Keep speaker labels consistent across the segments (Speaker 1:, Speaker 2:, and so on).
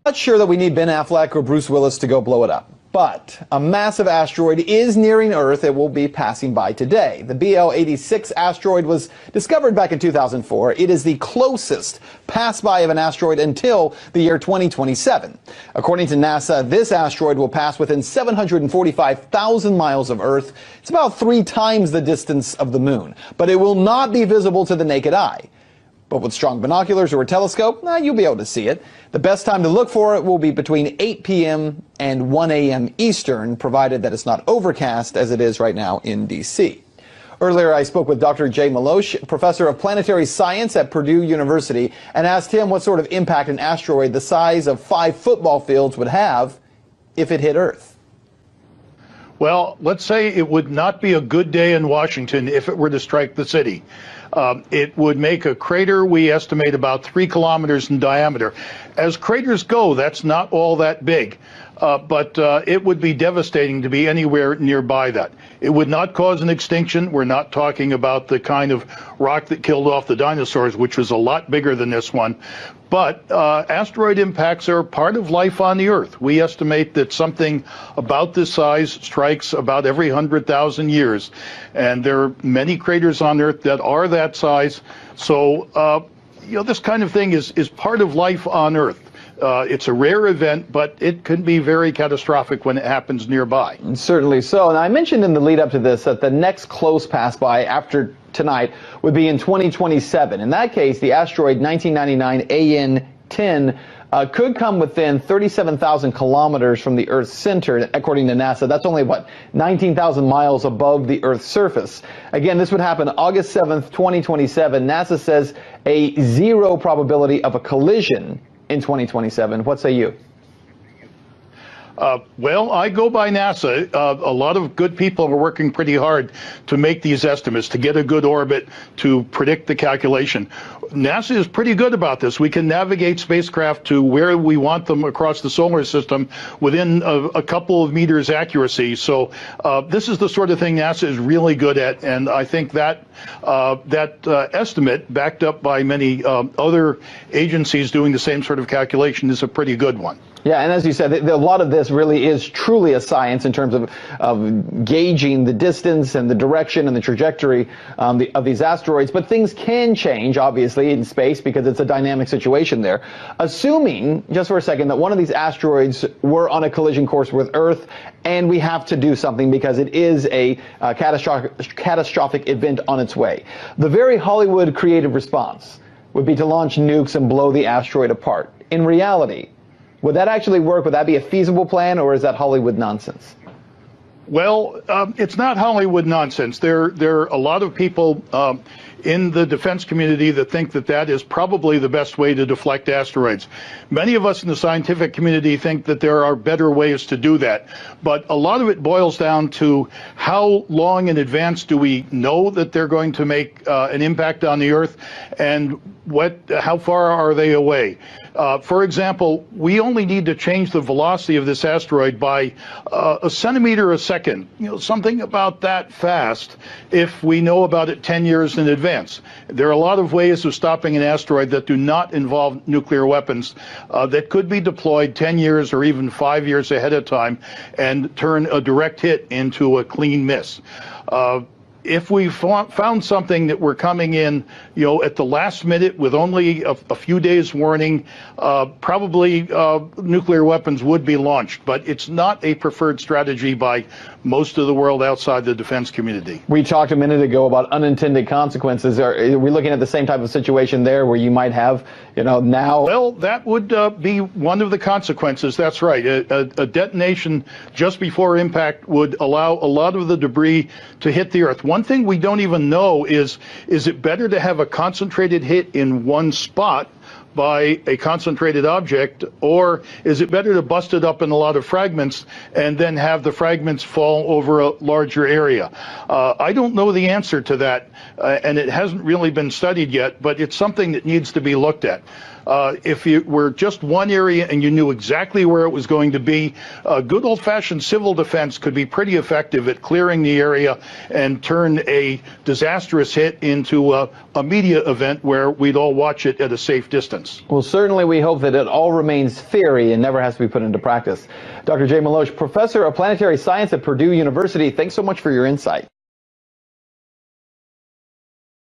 Speaker 1: Not sure that we need Ben Affleck or Bruce Willis to go blow it up. But a massive asteroid is nearing Earth. It will be passing by today. The BL-86 asteroid was discovered back in 2004. It is the closest pass-by of an asteroid until the year 2027. According to NASA, this asteroid will pass within 745,000 miles of Earth. It's about 3 times the distance of the Moon. But it will not be visible to the naked eye. But with strong binoculars or a telescope, you'll be able to see it. The best time to look for it will be between 8 p.m. and 1 a.m. Eastern, provided that it's not overcast as it is right now in D.C. Earlier, I spoke with Dr. Jay Malosh, professor of planetary science at Purdue University, and asked him what sort of impact an asteroid the size of 5 football fields would have if it hit Earth.
Speaker 2: Well, let's say it would not be a good day in Washington if it were to strike the city. It would make a crater we estimate about 3 kilometers in diameter. As craters go, that's not all that big, but it would be devastating to be anywhere nearby that. It would not cause an extinction. We're not talking about the kind of rock that killed off the dinosaurs, which was a lot bigger than this one. But asteroid impacts are part of life on the Earth. We estimate that something about this size strikes about every 100,000 years. And there are many craters on Earth that are that size. So, this kind of thing is part of life on Earth. It's a rare event, but it can be very catastrophic when it happens nearby.
Speaker 1: Certainly so. And I mentioned in the lead up to this that the next close pass by after tonight would be in 2027. In that case, the asteroid 1999 AN10 could come within 37,000 kilometers from the Earth's center, according to NASA. That's only, 19,000 miles above the Earth's surface. Again, this would happen August 7th, 2027. NASA says a 0 probability of a collision in 2027. What say you?
Speaker 2: Well, I go by NASA. A lot of good people are working pretty hard to make these estimates, to get a good orbit, to predict the calculation. NASA is pretty good about this. We can navigate spacecraft to where we want them across the solar system within a couple of meters accuracy. So this is the sort of thing NASA is really good at, and I think that estimate, backed up by many other agencies doing the same sort of calculation, is a pretty good one.
Speaker 1: Yeah, and as you said, a lot of this really is truly a science in terms of gauging the distance and the direction and the trajectory of these asteroids. But things can change, obviously, in space because it's a dynamic situation there. Assuming, just for a second, that one of these asteroids were on a collision course with Earth, and we have to do something because it is a catastrophic event on its way. The very Hollywood creative response would be to launch nukes and blow the asteroid apart. In reality, would that actually work? Would that be a feasible plan, or is that Hollywood nonsense?
Speaker 2: Well, it's not Hollywood nonsense. There are a lot of people in the defense community that think that that is probably the best way to deflect asteroids. Many of us in the scientific community think that there are better ways to do that. But a lot of it boils down to how long in advance do we know that they're going to make an impact on the Earth, and how far are they away? For example, we only need to change the velocity of this asteroid by a centimeter a second, something about that fast, if we know about it 10 years in advance. There are a lot of ways of stopping an asteroid that do not involve nuclear weapons that could be deployed 10 years or even 5 years ahead of time and turn a direct hit into a clean miss. If we found something that we're coming in, at the last minute with only a few days warning, probably nuclear weapons would be launched. But it's not a preferred strategy by most of the world outside the defense community.
Speaker 1: We talked a minute ago about unintended consequences. Are we looking at the same type of situation there where you might have, now?
Speaker 2: Well, that would be one of the consequences. That's right. A detonation just before impact would allow a lot of the debris to hit the Earth. One thing we don't even know is it better to have a concentrated hit in one spot by a concentrated object, or is it better to bust it up in a lot of fragments and then have the fragments fall over a larger area? I don't know the answer to that, and it hasn't really been studied yet, but it's something that needs to be looked at. If you were just one area and you knew exactly where it was going to be, good old-fashioned civil defense could be pretty effective at clearing the area and turn a disastrous hit into a media event where we'd all watch it at a safe distance.
Speaker 1: Well, certainly we hope that it all remains theory and never has to be put into practice. Dr. Jay Maloche, professor of planetary science at Purdue University, thanks so much for your insight.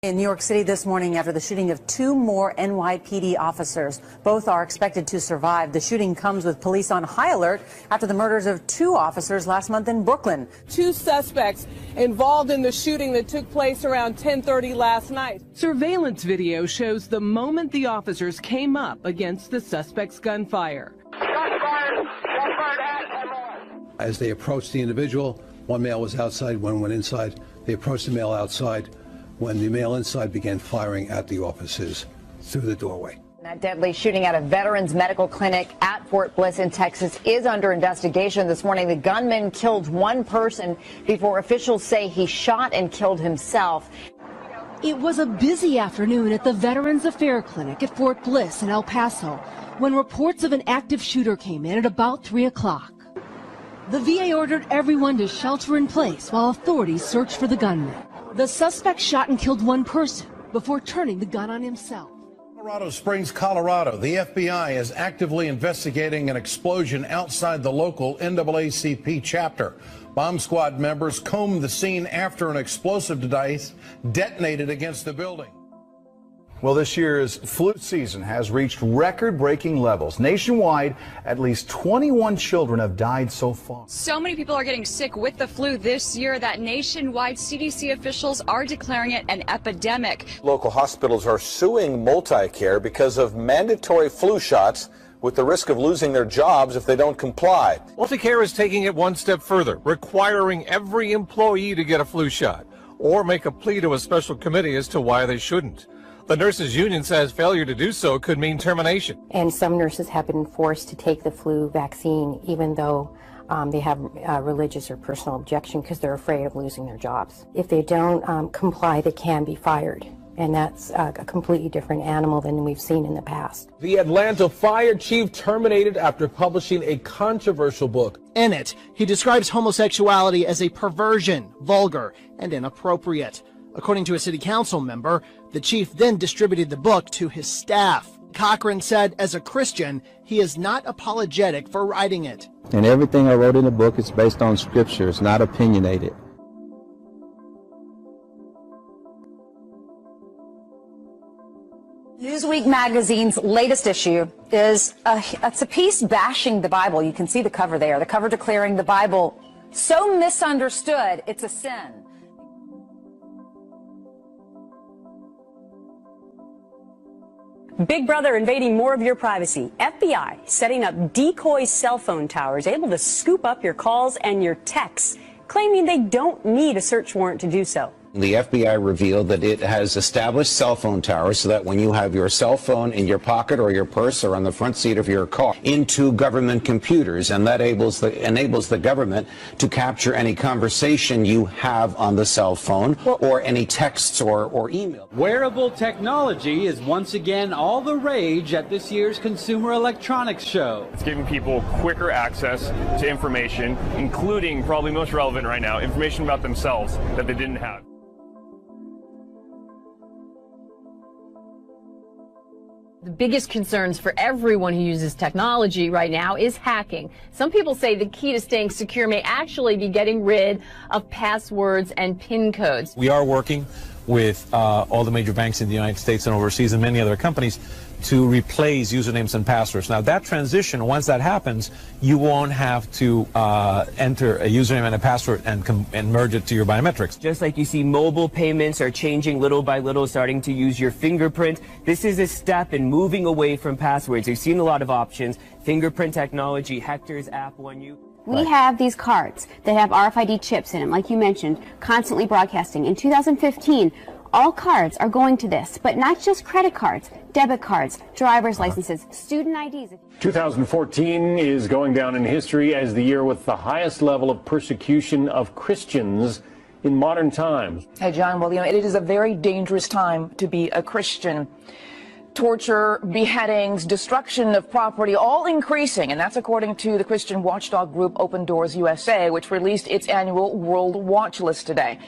Speaker 3: In New York City this morning after the shooting of 2 more NYPD officers. Both are expected to survive. The shooting comes with police on high alert after the murders of 2 officers last month in Brooklyn.
Speaker 4: 2 suspects involved in the shooting that took place around 10:30 last night.
Speaker 5: Surveillance video shows the moment the officers came up against the suspect's gunfire.
Speaker 6: As they approached the individual, one male was outside, one went inside. They approached the male outside when the male inside began firing at the officers through the doorway.
Speaker 7: That deadly shooting at a veterans medical clinic at Fort Bliss in Texas is under investigation. This morning, the gunman killed 1 person before officials say he shot and killed himself.
Speaker 8: It was a busy afternoon at the Veterans Affairs Clinic at Fort Bliss in El Paso when reports of an active shooter came in at about 3 o'clock. The VA ordered everyone to shelter in place while authorities searched for the gunman. The suspect shot and killed 1 person before turning the gun on himself.
Speaker 9: Colorado Springs, Colorado. The FBI is actively investigating an explosion outside the local NAACP chapter. Bomb squad members combed the scene after an explosive device detonated against the building.
Speaker 10: Well, this year's flu season has reached record-breaking levels. Nationwide, at least 21 children have died so far.
Speaker 11: So many people are getting sick with the flu this year that nationwide CDC officials are declaring it an epidemic.
Speaker 12: Local hospitals are suing Multicare because of mandatory flu shots with the risk of losing their jobs if they don't comply.
Speaker 13: Multicare is taking it one step further, requiring every employee to get a flu shot or make a plea to a special committee as to why they shouldn't. The nurses union says failure to do so could mean termination.
Speaker 14: And some nurses have been forced to take the flu vaccine even though they have religious or personal objection because they're afraid of losing their jobs. If they don't comply, they can be fired. And that's a completely different animal than we've seen in the past.
Speaker 15: The Atlanta fire chief terminated after publishing a controversial book.
Speaker 16: In it, he describes homosexuality as a perversion, vulgar, and inappropriate. According to a city council member, the chief then distributed the book to his staff. Cochran said, as a Christian, he is not apologetic for writing it.
Speaker 17: And everything I wrote in the book is based on scripture. It's not opinionated.
Speaker 7: Newsweek magazine's latest issue is it's a piece bashing the Bible. You can see the cover there. The cover declaring the Bible so misunderstood, it's a sin.
Speaker 18: Big Brother invading more of your privacy. FBI setting up decoy cell phone towers able to scoop up your calls and your texts, claiming they don't need a search warrant to do so.
Speaker 19: The FBI revealed that it has established cell phone towers so that when you have your cell phone in your pocket or your purse or on the front seat of your car into government computers, and that enables the government to capture any conversation you have on the cell phone or any texts or email.
Speaker 20: Wearable technology is once again all the rage at this year's Consumer Electronics Show.
Speaker 21: It's giving people quicker access to information, including, probably most relevant right now, information about themselves that they didn't have.
Speaker 22: The biggest concerns for everyone who uses technology right now is hacking. Some people say the key to staying secure may actually be getting rid of passwords and PIN codes.
Speaker 13: We are working with all the major banks in the United States and overseas and many other companies to replace usernames and passwords. Now that transition, once that happens, you won't have to enter a username and a password and merge it to your biometrics.
Speaker 23: Just like you see mobile payments are changing little by little, starting to use your fingerprint, this is a step in moving away from passwords. You've seen a lot of options. Fingerprint technology, Hector's app, OneU.
Speaker 24: We have these cards that have RFID chips in them, like you mentioned, constantly broadcasting. In 2015, all cards are going to this, but not just credit cards, debit cards, driver's licenses, student IDs.
Speaker 25: 2014 is going down in history as the year with the highest level of persecution of Christians in modern times.
Speaker 26: Hey, John, well, it is a very dangerous time to be a Christian.
Speaker 1: torture, beheadings, destruction of property, all increasing. And that's according to the Christian watchdog group Open Doors USA, which released its annual World Watch List today.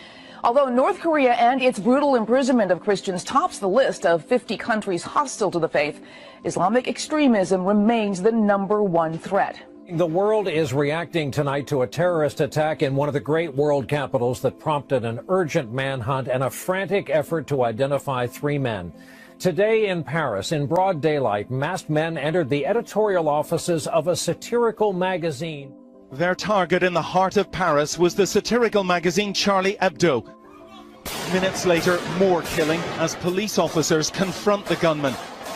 Speaker 1: Although North Korea and its brutal imprisonment of Christians tops the list of 50 countries hostile to the faith, Islamic extremism remains the #1 threat.
Speaker 2: The world is reacting tonight to a terrorist attack in one of the great world capitals that prompted an urgent manhunt and a frantic effort to identify 3 men. Today in Paris, in broad daylight, masked men entered the editorial offices of a satirical magazine.
Speaker 3: Their target in the heart of Paris was the satirical magazine Charlie Hebdo. Minutes later, more killing as police officers confront the gunman.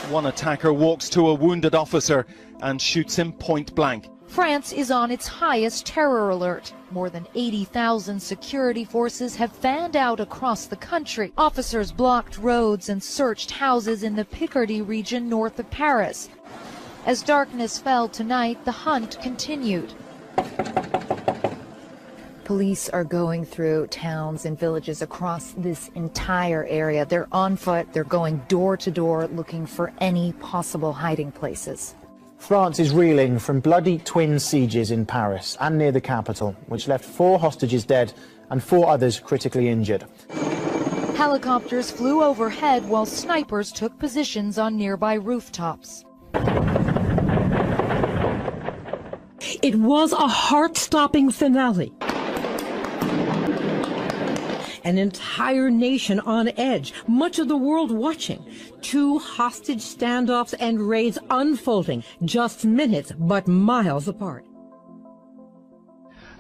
Speaker 3: One attacker walks to a wounded officer and shoots him point blank.
Speaker 4: France is on its highest terror alert. More than 80,000 security forces have fanned out across the country. Officers blocked roads and searched houses in the Picardy region north of Paris. As darkness fell tonight, the hunt continued. Police are going through towns and villages across this entire area. They're on foot, they're going door to door looking for any possible hiding places.
Speaker 5: France is reeling from bloody twin sieges in Paris and near the capital, which left 4 hostages dead and 4 others critically injured.
Speaker 4: Helicopters flew overhead while snipers took positions on nearby rooftops.
Speaker 26: It was a heart-stopping finale. An entire nation on edge, much of the world watching. 2 hostage standoffs and raids unfolding, just minutes but miles apart.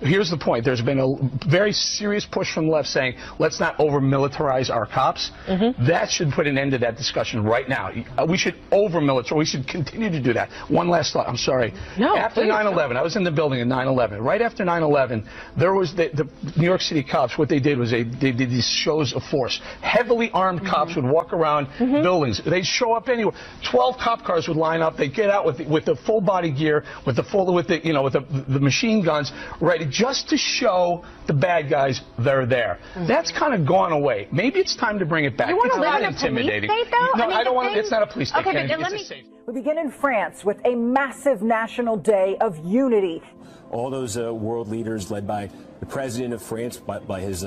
Speaker 27: Here's the point. There's been a very serious push from the left saying, let's not over-militarize our cops. That should put an end to that discussion right now. We should over-militarize. We should continue to do that. One last thought. I'm sorry.
Speaker 26: No,
Speaker 27: after 9/11, I was in the building at 9/11. Right after 9/11, there was the New York City cops. What they did was they did these shows of force. Heavily armed cops would walk around buildings. They'd show up anywhere. 12 cop cars would line up. They'd get out with the full body gear, with the machine guns, ready just to show the bad guys they're there. That's kind of gone away. Maybe it's time to bring it back. It's not intimidating. No, I don't want to. It's not a police state.
Speaker 28: Okay, but let me. We begin in France with a massive national day of unity.
Speaker 29: All those world leaders led by the president of France, by his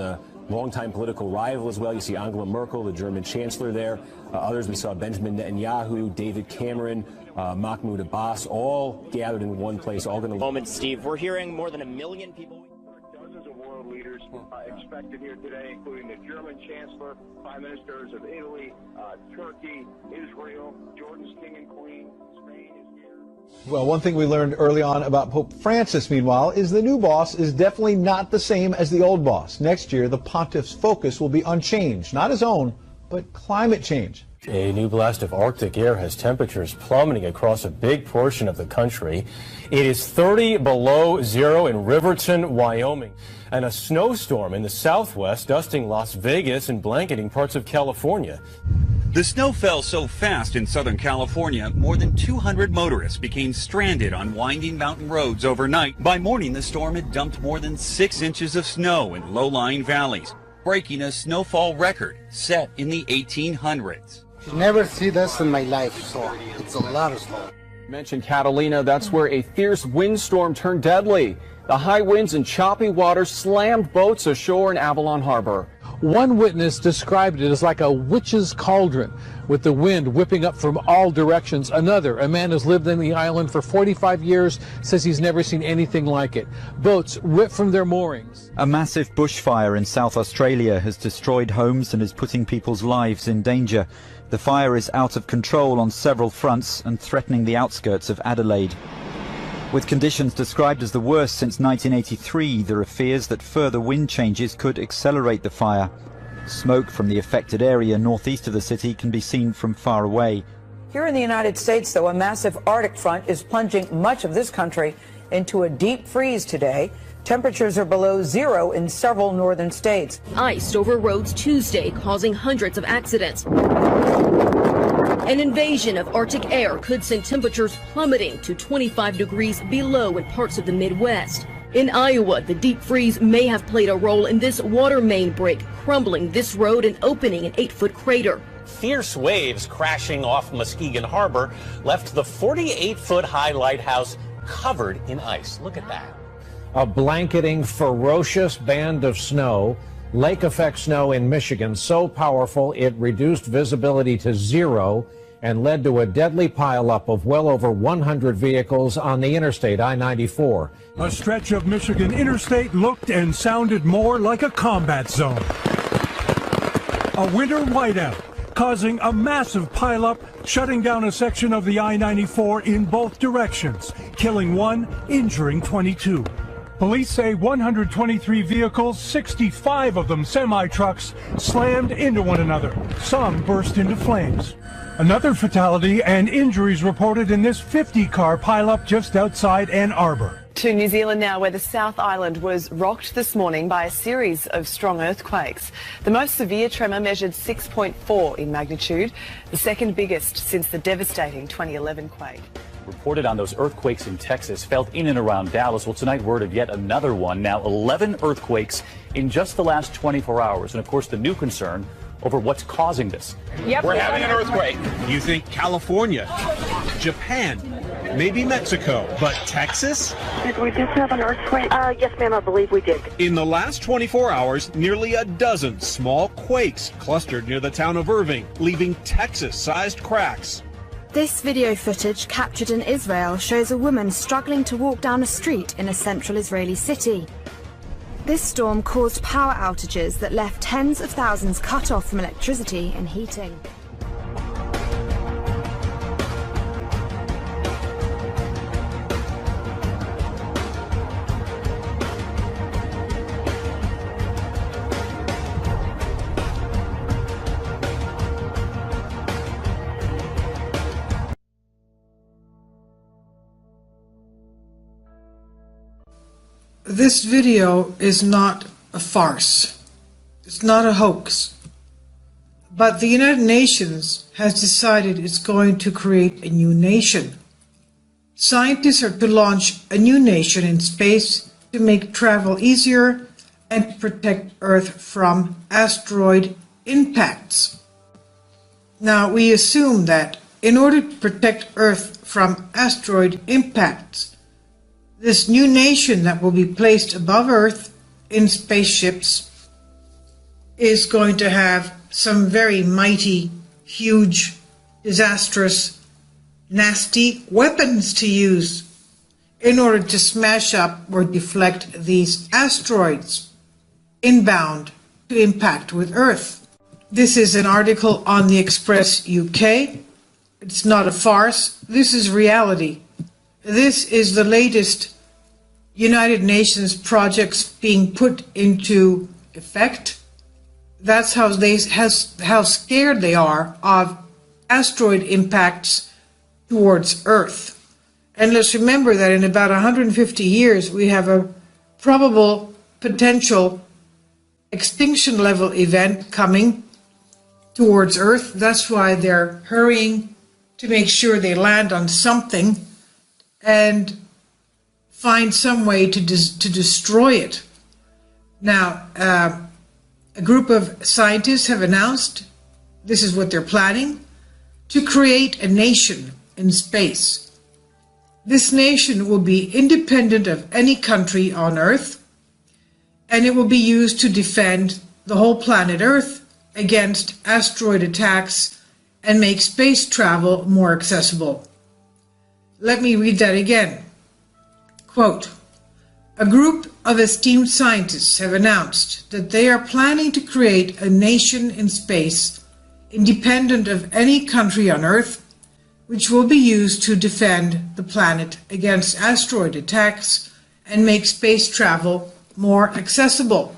Speaker 29: longtime political rival as well. You see Angela Merkel, the German chancellor there. Others, we saw Benjamin Netanyahu, David Cameron, Mahmoud Abbas, all gathered in one place, all going to...
Speaker 30: Moment, Steve. We're hearing more than 1 million people.
Speaker 31: Dozens of world leaders expected here today, including the German chancellor, prime ministers of Italy, Turkey, Israel, Jordan's king and queen, Spain is here.
Speaker 32: Well, one thing we learned early on about Pope Francis, meanwhile, is the new boss is definitely not the same as the old boss. Next year, the pontiff's focus will be on change, not his own, but climate change.
Speaker 33: A new blast of Arctic air has temperatures plummeting across a big portion of the country. It is 30 below zero in Riverton, Wyoming, and a snowstorm in the southwest dusting Las Vegas and blanketing parts of California.
Speaker 34: The snow fell so fast in Southern California, more than 200 motorists became stranded on winding mountain roads overnight. By morning, the storm had dumped more than 6 inches of snow in low-lying valleys, breaking a snowfall record set in the 1800s.
Speaker 35: Never see this in my life, so it's a lot of snow.
Speaker 15: Mentioned Catalina, that's where a fierce windstorm turned deadly. The high winds and choppy water slammed boats ashore in Avalon Harbor.
Speaker 36: One witness described it as like a witch's cauldron, with the wind whipping up from all directions. Another, a man who's lived in the island for 45 years, says he's never seen anything like it. Boats ripped from their moorings.
Speaker 37: A massive bushfire in South Australia has destroyed homes and is putting people's lives in danger. The fire is out of control on several fronts and threatening the outskirts of Adelaide. With conditions described as the worst since 1983, there are fears that further wind changes could accelerate the fire. Smoke from the affected area northeast of the city can be seen from far away.
Speaker 28: Here in the United States, though, a massive Arctic front is plunging much of this country into a deep freeze today. Temperatures are below zero in several northern states.
Speaker 38: Ice over roads Tuesday, causing hundreds of accidents. An invasion of Arctic air could send temperatures plummeting to 25 degrees below in parts of the Midwest. In Iowa, the deep freeze may have played a role in this water main break, crumbling this road and opening an 8-foot crater.
Speaker 6: Fierce waves crashing off Muskegon Harbor left the 48-foot-high lighthouse covered in ice. Look at that.
Speaker 2: A blanketing, ferocious band of snow, lake effect snow in Michigan, so powerful it reduced visibility to zero and led to a deadly pileup of well over 100 vehicles on the interstate I-94.
Speaker 7: A stretch of Michigan interstate looked and sounded more like a combat zone. A winter whiteout, causing a massive pileup, shutting down a section of the I-94 in both directions, killing 1, injuring 22. Police say 123 vehicles, 65 of them semi-trucks, slammed into one another. Some burst into flames. Another fatality and injuries reported in this 50-car pileup just outside Ann Arbor.
Speaker 8: To New Zealand now, where the South Island was rocked this morning by a series of strong earthquakes. The most severe tremor measured 6.4 in magnitude, the second biggest since the devastating 2011 quake.
Speaker 9: Reported on those earthquakes in Texas, felt in and around Dallas. Well, tonight, word of yet another one. Now, 11 earthquakes in just the last 24 hours. And, of course, the new concern over what's causing this.
Speaker 10: Yep, we're having an earthquake. You think California, Japan, maybe Mexico, but Texas?
Speaker 11: Did we just have an earthquake? Yes, ma'am, I believe we did.
Speaker 10: In the last 24 hours, nearly a dozen small quakes clustered near the town of Irving, leaving Texas-sized cracks.
Speaker 12: This video footage captured in Israel shows a woman struggling to walk down a street in a central Israeli city. This storm caused power outages that left tens of thousands cut off from electricity and heating.
Speaker 13: This video is not a farce. It's not a hoax. But the United Nations has decided it's going to create a new nation. Scientists are to launch a new nation in space to make travel easier and to protect Earth from asteroid impacts. Now, we assume that in order to protect Earth from asteroid impacts, this new nation that will be placed above Earth in spaceships is going to have some very mighty, huge, disastrous, nasty weapons to use in order to smash up or deflect these asteroids inbound to impact with Earth. This is an article on the Express UK. It's not a farce. This is reality. This is the latest United Nations projects being put into effect. That's how scared they are of asteroid impacts towards Earth. And let's remember that in about 150 years, we have a probable potential extinction level event coming towards Earth. That's why they're hurrying to make sure they land on something and find some way to destroy it. Now, a group of scientists have announced, this is what they're planning, to create a nation in space. This nation will be independent of any country on Earth, and it will be used to defend the whole planet Earth against asteroid attacks and make space travel more accessible. Let me read that again. Quote, a group of esteemed scientists have announced that they are planning to create a nation in space independent of any country on Earth, which will be used to defend the planet against asteroid attacks and make space travel more accessible.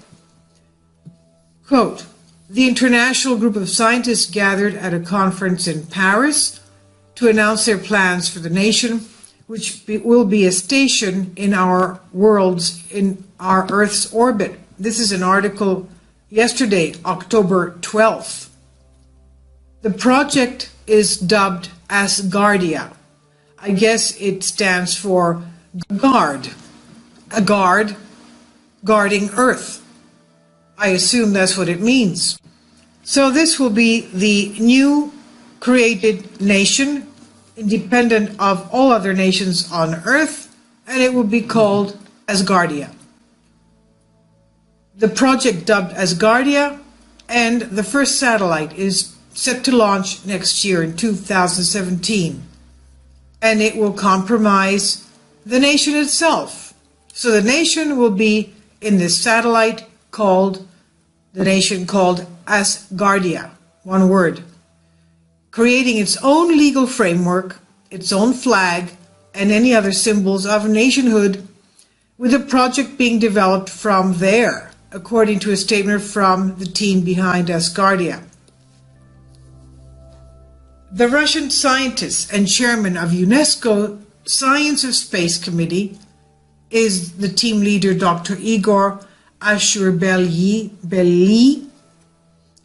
Speaker 13: Quote, the international group of scientists gathered at a conference in Paris to announce their plans for the nation, which will be a station in our Earth's orbit. This is an article yesterday, October 12th. The project is dubbed Asgardia. I guess it stands for guard. a guard guarding Earth. I assume that's what it means. So this will be the new created nation, independent of all other nations on Earth, and it will be called Asgardia. The project dubbed Asgardia, and the first satellite is set to launch next year in 2017. And it will compromise the nation itself. So the nation will be in this satellite called, the nation called Asgardia, one word, creating its own legal framework, its own flag, and any other symbols of nationhood, with a project being developed from there, according to a statement from the team behind Asgardia. The Russian scientist and chairman of UNESCO Science of Space Committee is the team leader, Dr. Igor Ashurbelyi,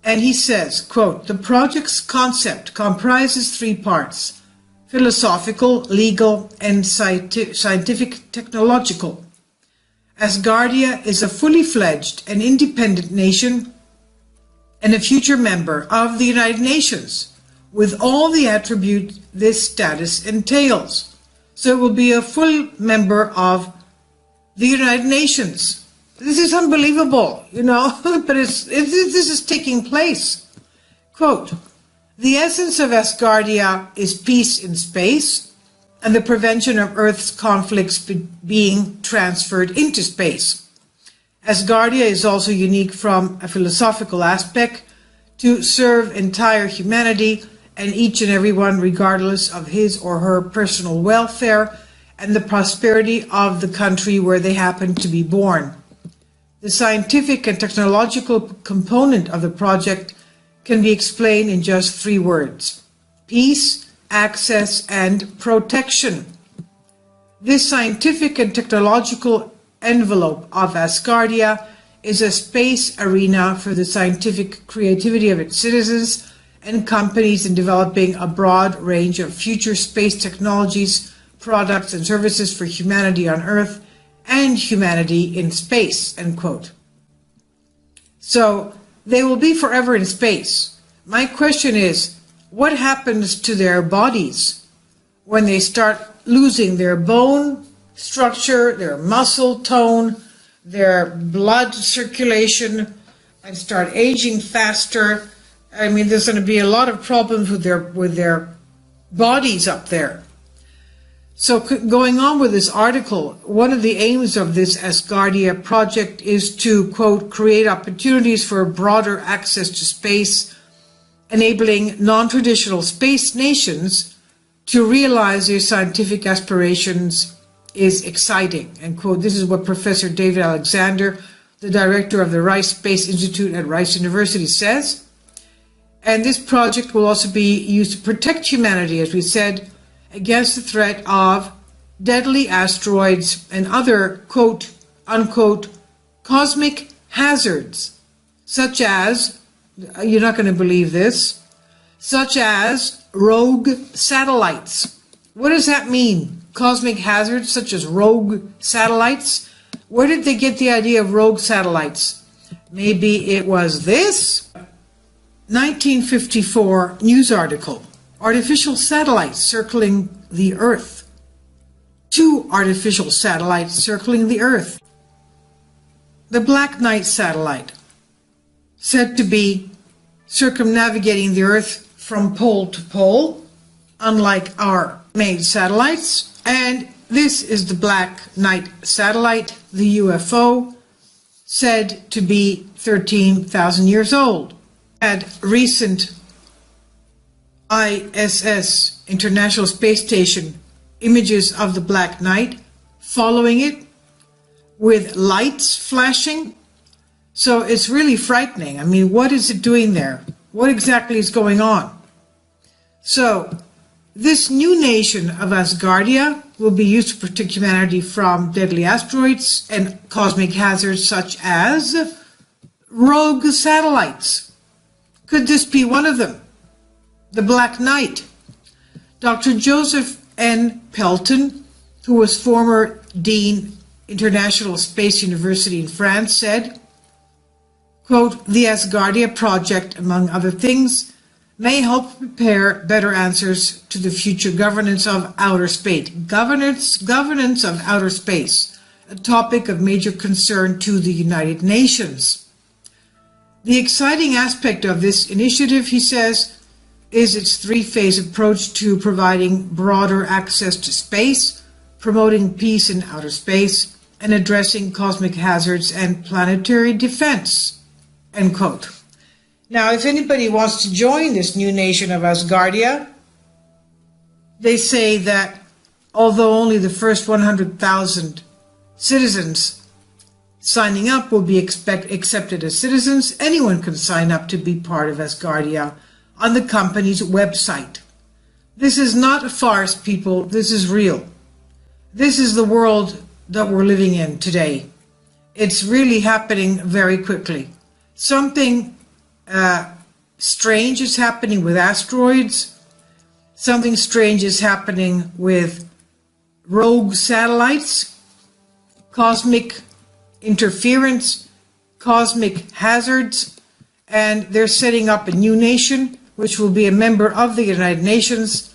Speaker 13: and he says, quote, "The project's concept comprises three parts: philosophical, legal, and scientific technological. Asgardia is a fully fledged and independent nation and a future member of the United Nations, with all the attributes this status entails." So it will be a full member of the United Nations. This is unbelievable, you know, but this is taking place. Quote, "The essence of Asgardia is peace in space and the prevention of Earth's conflicts being transferred into space. Asgardia is also unique from a philosophical aspect to serve entire humanity and each and every one, regardless of his or her personal welfare and the prosperity of the country where they happen to be born. The scientific and technological component of the project can be explained in just three words: peace, access, and protection. This scientific and technological envelope of Asgardia is a space arena for the scientific creativity of its citizens and companies in developing a broad range of future space technologies, products, and services for humanity on Earth and humanity in space," end quote. So they will be forever in space. My question is, what happens to their bodies when they start losing their bone structure, their muscle tone, their blood circulation, and start aging faster? I mean, there's going to be a lot of problems with their bodies up there. So going on with this article, one of the aims of this Asgardia project is to, quote, "create opportunities for broader access to space, enabling non-traditional space nations to realize their scientific aspirations is exciting," end quote. This is what Professor David Alexander, the director of the Rice Space Institute at Rice University, says. And this project will also be used to protect humanity, as we said, against the threat of deadly asteroids and other, quote, unquote, cosmic hazards, such as, you're not going to believe this, such as rogue satellites. What does that mean? Cosmic hazards such as rogue satellites? Where did they get the idea of rogue satellites? Maybe it was this? 1954 news article, artificial satellites circling the Earth. 2 artificial satellites circling the Earth. The Black Knight satellite, said to be circumnavigating the Earth from pole to pole, unlike our made satellites. And this is the Black Knight satellite, the UFO, said to be 13,000 years old. Had recent ISS, International Space Station, images of the Black Knight following it with lights flashing. So it's really frightening. I mean, what is it doing there? What exactly is going on? So this new nation of Asgardia will be used to protect humanity from deadly asteroids and cosmic hazards such as rogue satellites. Could this be one of them? The Black Knight. Dr. Joseph N. Pelton, who was former dean International Space University in France, said, quote, "The Asgardia project, among other things, may help prepare better answers to the future governance of outer space." Governance of outer space, a topic of major concern to the United Nations. The exciting aspect of this initiative, he says, is its three-phase approach to providing broader access to space, promoting peace in outer space, and addressing cosmic hazards and planetary defense, end quote. Now, if anybody wants to join this new nation of Asgardia, they say that although only the first 100,000 citizens signing up will be accepted as citizens, anyone can sign up to be part of Asgardia on the company's website. This is not a farce, people. This is real. This is the world that we're living in today. It's really happening very quickly. Something strange is happening with asteroids. Something strange is happening with rogue satellites, cosmic interference, cosmic hazards, and they're setting up a new nation which will be a member of the United Nations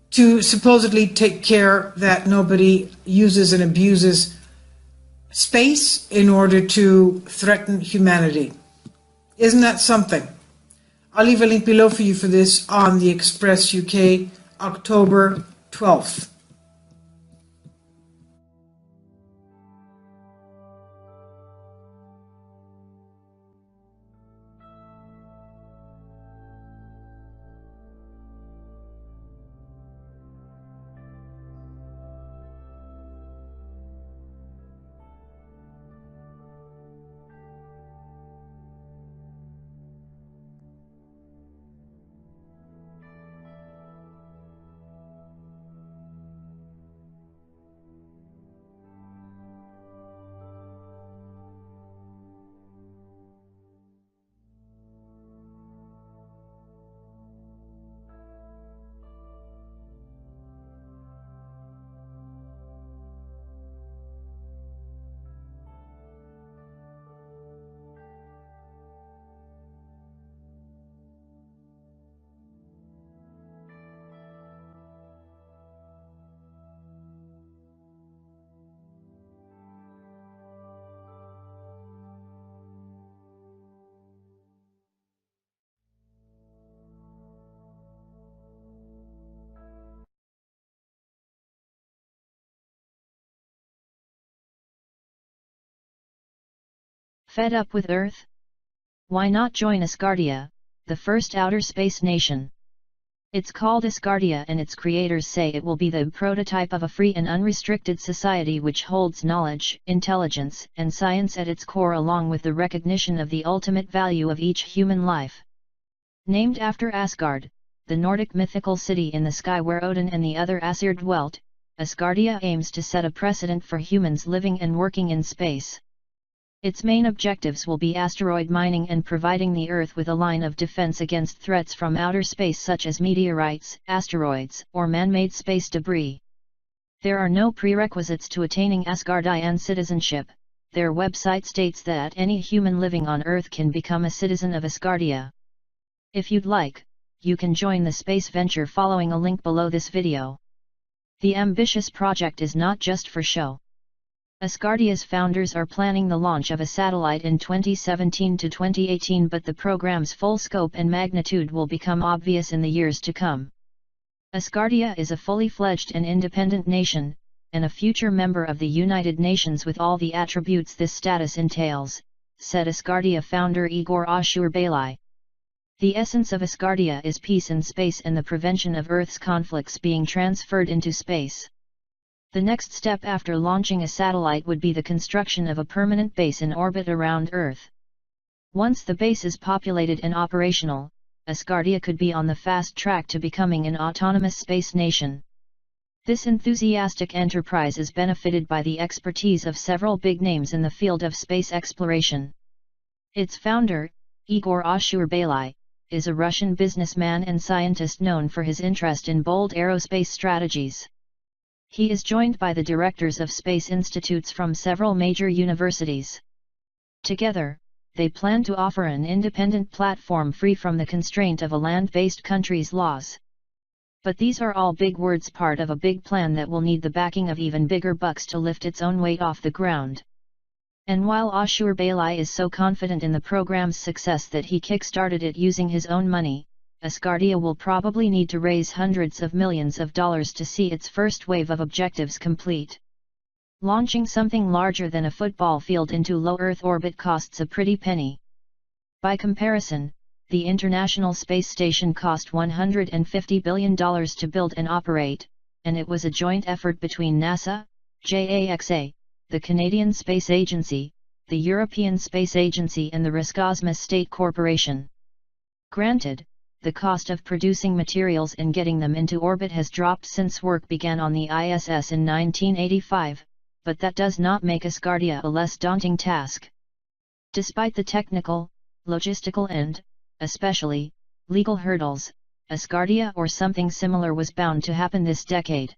Speaker 13: to supposedly take care that nobody uses and abuses space in order to threaten humanity. Isn't that something? I'll leave a link below for you for this on the Express UK, October 12th.
Speaker 1: Fed up with Earth? Why not join Asgardia, the first outer space nation? It's called Asgardia, and its creators say it will be the prototype of a free and unrestricted society which holds knowledge, intelligence, and science at its core, along with the recognition of the ultimate value of each human life. Named after Asgard, the Nordic mythical city in the sky where Odin and the other Aesir dwelt, Asgardia aims to set a precedent for humans living and working in space. Its main objectives will be asteroid mining and providing the Earth with a line of defense against threats from outer space such as meteorites, asteroids, or man-made space debris. There are no prerequisites to attaining Asgardian citizenship. Their website states that any human living on Earth can become a citizen of Asgardia. If you'd like, you can join the space venture following a link below this video. The ambitious project is not just for show. Asgardia's founders are planning the launch of a satellite in 2017 to 2018, but the program's full scope and magnitude will become obvious in the years to come. Asgardia is a fully fledged and independent nation, and a future member of the United Nations with all the attributes this status entails, said Asgardia founder Igor Ashurbalai. The essence of Asgardia is peace in space and the prevention of Earth's conflicts being transferred into space. The next step after launching a satellite would be the construction of a permanent base in orbit around Earth. Once the base is populated and operational, Asgardia could be on the fast track to becoming an autonomous space nation. This enthusiastic enterprise is benefited by the expertise of several big names in the field of space exploration. Its founder, Igor Ashurbalai, is a Russian businessman and scientist known for his interest in bold aerospace strategies. He is joined by the directors of space institutes from several major universities. Together, they plan to offer an independent platform free from the constraint of a land-based country's laws. But these are all big words, part of a big plan that will need the backing of even bigger bucks to lift its own weight off the ground. And while Ashur Bali is so confident in the program's success that he kick-started it using his own money, Asgardia will probably need to raise hundreds of millions of dollars to see its first wave of objectives complete. Launching something larger than a football field into low Earth orbit costs a pretty penny. By comparison, the International Space Station cost $150 billion to build and operate, and it was a joint effort between NASA, JAXA, the Canadian Space Agency, the European Space Agency and the Roscosmos State Corporation. Granted, the cost of producing materials and getting them into orbit has dropped since work began on the ISS in 1985, but that does not make Asgardia a less daunting task. Despite the technical, logistical and, especially, legal hurdles, Asgardia or something similar was bound to happen this decade.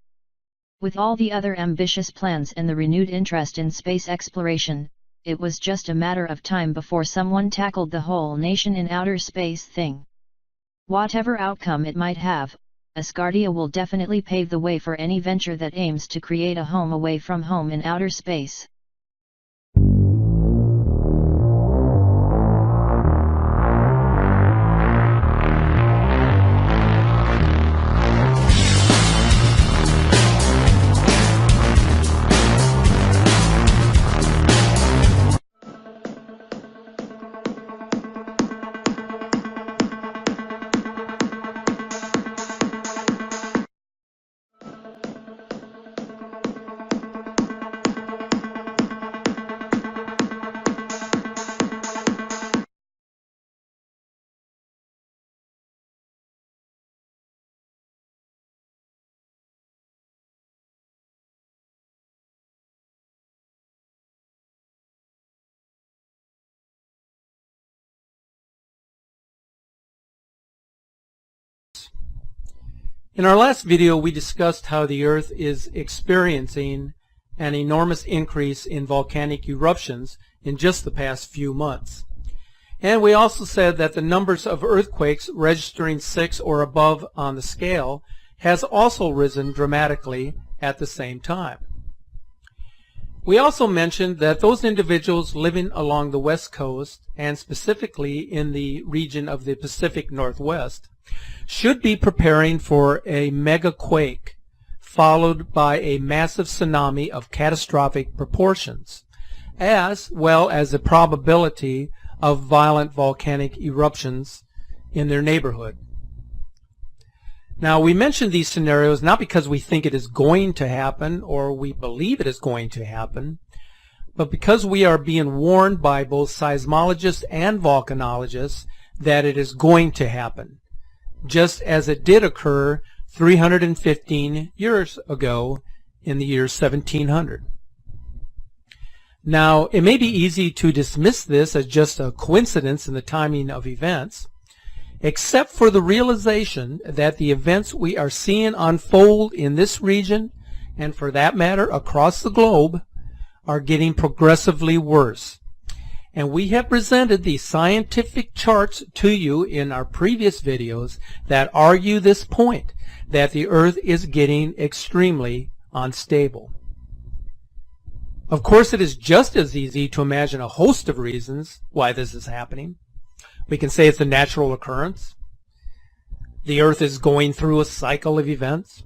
Speaker 1: With all the other ambitious plans and the renewed interest in space exploration, it was just a matter of time before someone tackled the whole nation in outer space thing. Whatever outcome it might have, Asgardia will definitely pave the way for any venture that aims to create a home away from home in outer space.
Speaker 3: In our last video, we discussed how the Earth is experiencing an enormous increase in volcanic eruptions in just the past few months. And we also said that the numbers of earthquakes registering 6 or above on the scale has also risen dramatically at the same time. We also mentioned that those individuals living along the West Coast, and specifically in the region of the Pacific Northwest, should be preparing for a mega quake, followed by a massive tsunami of catastrophic proportions, as well as the probability of violent volcanic eruptions in their neighborhood. Now, we mentioned these scenarios not because we think it is going to happen or we believe it is going to happen, but because we are being warned by both seismologists and volcanologists that it is going to happen, just as it did occur 315 years ago in the year 1700. Now, it may be easy to dismiss this as just a coincidence in the timing of events, except for the realization that the events we are seeing unfold in this region, and for that matter across the globe, are getting progressively worse. And we have presented the scientific charts to you in our previous videos that argue this point, that the Earth is getting extremely unstable. Of course, it is just as easy to imagine a host of reasons why this is happening. We can say it's a natural occurrence. The Earth is going through a cycle of events.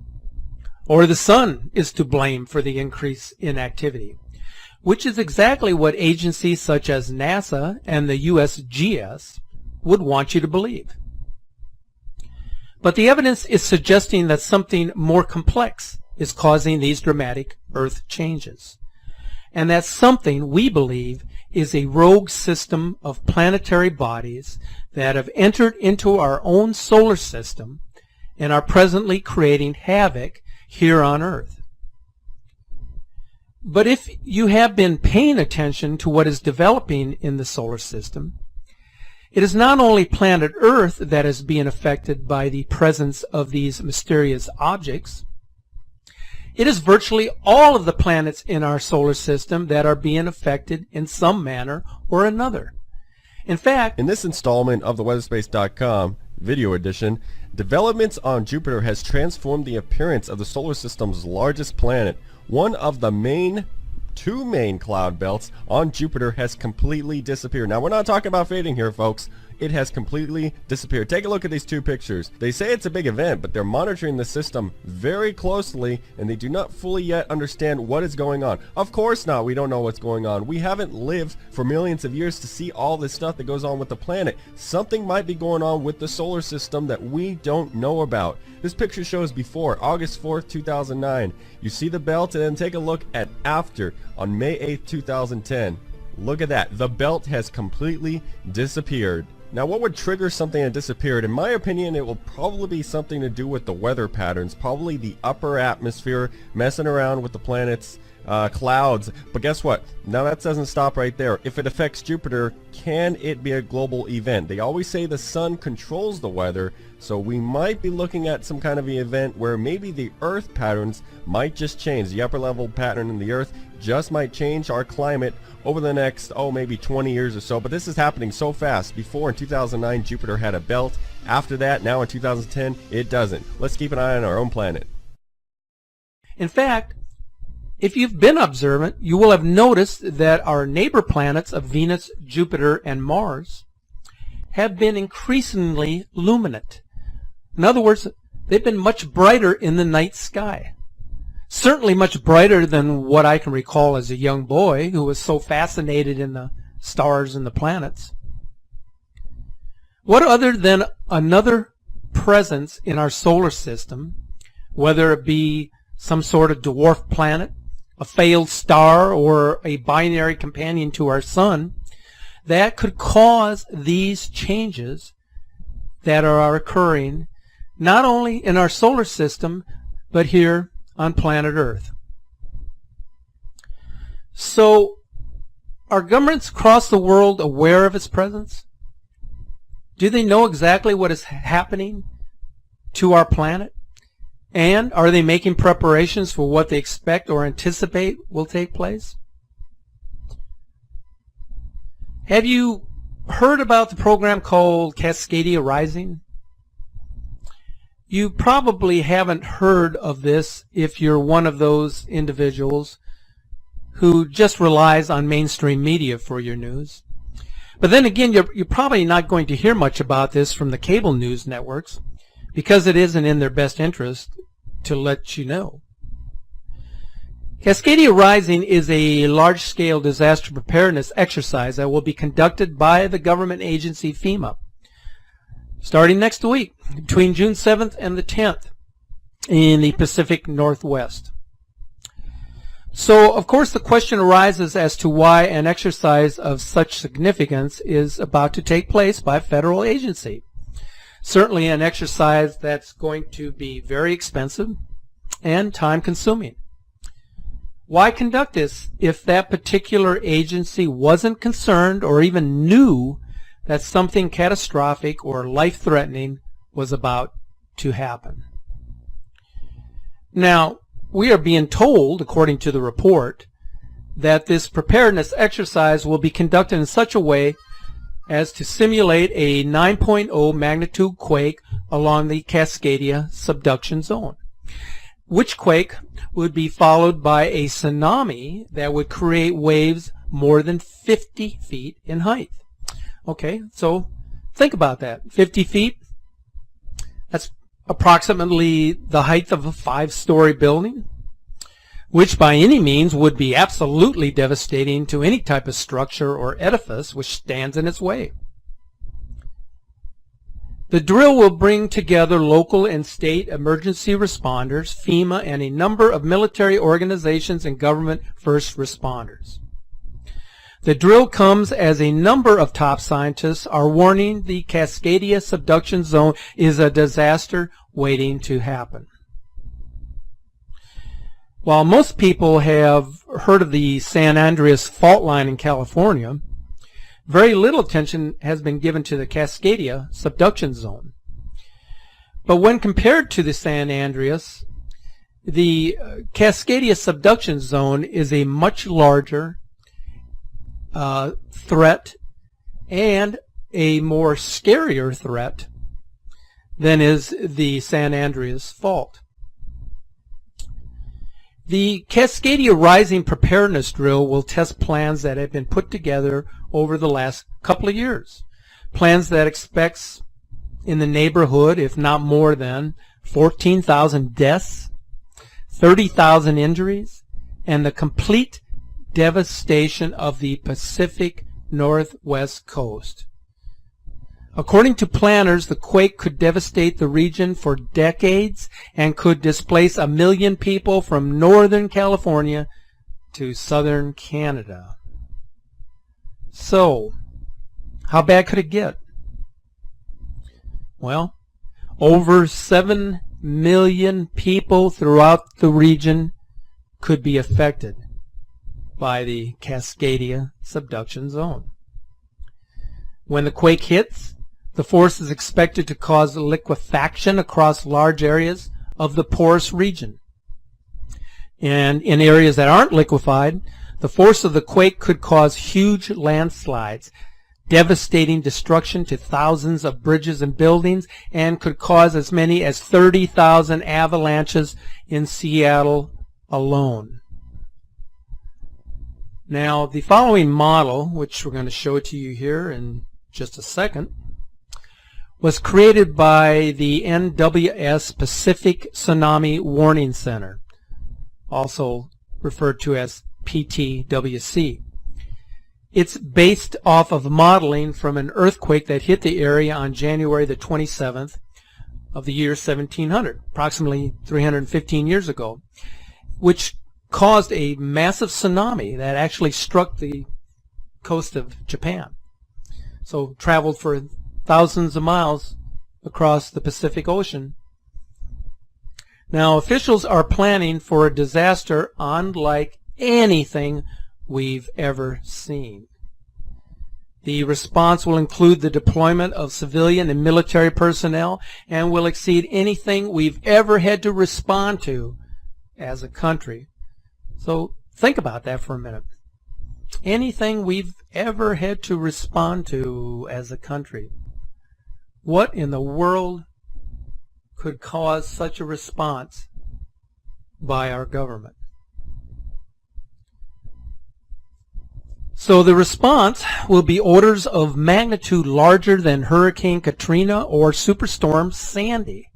Speaker 3: Or the sun is to blame for the increase in activity, which is exactly what agencies such as NASA and the USGS would want you to believe. But the evidence is suggesting that something more complex is causing these dramatic Earth changes. And that something, we believe, is a rogue system of planetary bodies that have entered into our own solar system and are presently creating havoc here on Earth. But if you have been paying attention to what is developing in the solar system, it is not only planet Earth that is being affected by the presence of these mysterious objects. It is virtually all of the planets in our solar system that are being affected in some manner or another. In fact,
Speaker 4: in this installment of the weatherspace.com video edition, developments on Jupiter has transformed the appearance of the solar system's largest planet. One of the two main cloud belts on Jupiter has completely disappeared. Now, we're not talking about fading here, folks. It has completely disappeared. Take a look at these two pictures. They say it's a big event, but they're monitoring the system very closely, and they do not fully yet understand what is going on. Of course not. We don't know what's going on. We haven't lived for millions of years to see all this stuff that goes on with the planet. Something might be going on with the solar system that we don't know about. This picture shows before, August 4th, 2009. You see the belt, and then take a look at after, on May 8th, 2010. Look at that. The belt has completely disappeared. Now, what would trigger something that disappeared? In my opinion, it will probably be something to do with the weather patterns, probably the upper atmosphere messing around with the planet's clouds. But guess what? Now that doesn't stop right there. If it affects Jupiter, can it be a global event? They always say the sun controls the weather, so we might be looking at some kind of an event where maybe the Earth patterns might just change. The upper level pattern in the Earth just might change our climate over the next, maybe 20 years or so. But this is happening so fast. Before, in 2009, Jupiter had a belt. After that, now in 2010, it doesn't. Let's keep an eye on our own planet.
Speaker 3: in fact, if you've been observant, you will have noticed that our neighbor planets of Venus, Jupiter, and Mars have been increasingly luminant. In other words, they've been much brighter in the night sky. Certainly much brighter than what I can recall as a young boy who was so fascinated in the stars and the planets. What other than another presence in our solar system, whether it be some sort of dwarf planet, a failed star, or a binary companion to our sun, that could cause these changes that are occurring not only in our solar system, but here on planet Earth. So, are governments across the world aware of its presence? Do they know exactly what is happening to our planet? And are they making preparations for what they expect or anticipate will take place? Have you heard about the program called Cascadia Rising? You probably haven't heard of this if you're one of those individuals who just relies on mainstream media for your news. But then again, you're probably not going to hear much about this from the cable news networks because it isn't in their best interest to let you know. Cascadia Rising is a large-scale disaster preparedness exercise that will be conducted by the government agency FEMA starting next week between June 7th and the 10th in the Pacific Northwest. So, of course, the question arises as to why an exercise of such significance is about to take place by a federal agency. Certainly an exercise that's going to be very expensive and time-consuming. Why conduct this if that particular agency wasn't concerned or even knew that something catastrophic or life-threatening was about to happen? Now, we are being told, according to the report, that this preparedness exercise will be conducted in such a way as to simulate a 9.0 magnitude quake along the Cascadia subduction zone, which quake would be followed by a tsunami that would create waves more than 50 feet in height. Okay, so think about that. 50 feet, that's approximately the height of a 5-story building, which by any means would be absolutely devastating to any type of structure or edifice which stands in its way. The drill will bring together local and state emergency responders, FEMA, and a number of military organizations and government first responders. The drill comes as a number of top scientists are warning the Cascadia subduction zone is a disaster waiting to happen. While most people have heard of the San Andreas fault line in California, very little attention has been given to the Cascadia subduction zone. But when compared to the San Andreas, The Cascadia subduction zone is a much larger threat and a more scarier threat than is the San Andreas Fault. The Cascadia Rising Preparedness Drill will test plans that have been put together over the last couple of years. Plans that expects in the neighborhood, if not more than, 14,000 deaths, 30,000 injuries, and the complete devastation of the Pacific Northwest coast. According to planners, the quake could devastate the region for decades and could displace 1 million people from northern California to southern Canada. So, how bad could it get? Well, over 7 million people throughout the region could be affected by the Cascadia subduction zone. When the quake hits, the force is expected to cause liquefaction across large areas of the porous region. And in areas that aren't liquefied, the force of the quake could cause huge landslides, devastating destruction to thousands of bridges and buildings, and could cause as many as 30,000 avalanches in Seattle alone. Now, the following model, which we're going to show to you here in just a second, was created by the NWS Pacific Tsunami Warning Center, also referred to as PTWC. It's based off of modeling from an earthquake that hit the area on January the 27th of the year 1700, approximately 315 years ago, which caused a massive tsunami that actually struck the coast of Japan. So traveled for thousands of miles across the Pacific Ocean. Now, officials are planning for a disaster unlike anything we've ever seen. The response will include the deployment of civilian and military personnel and will exceed anything we've ever had to respond to as a country. So think about that for a minute. Anything we've ever had to respond to as a country. What in the world could cause such a response by our government? So the response will be orders of magnitude larger than Hurricane Katrina or Superstorm Sandy.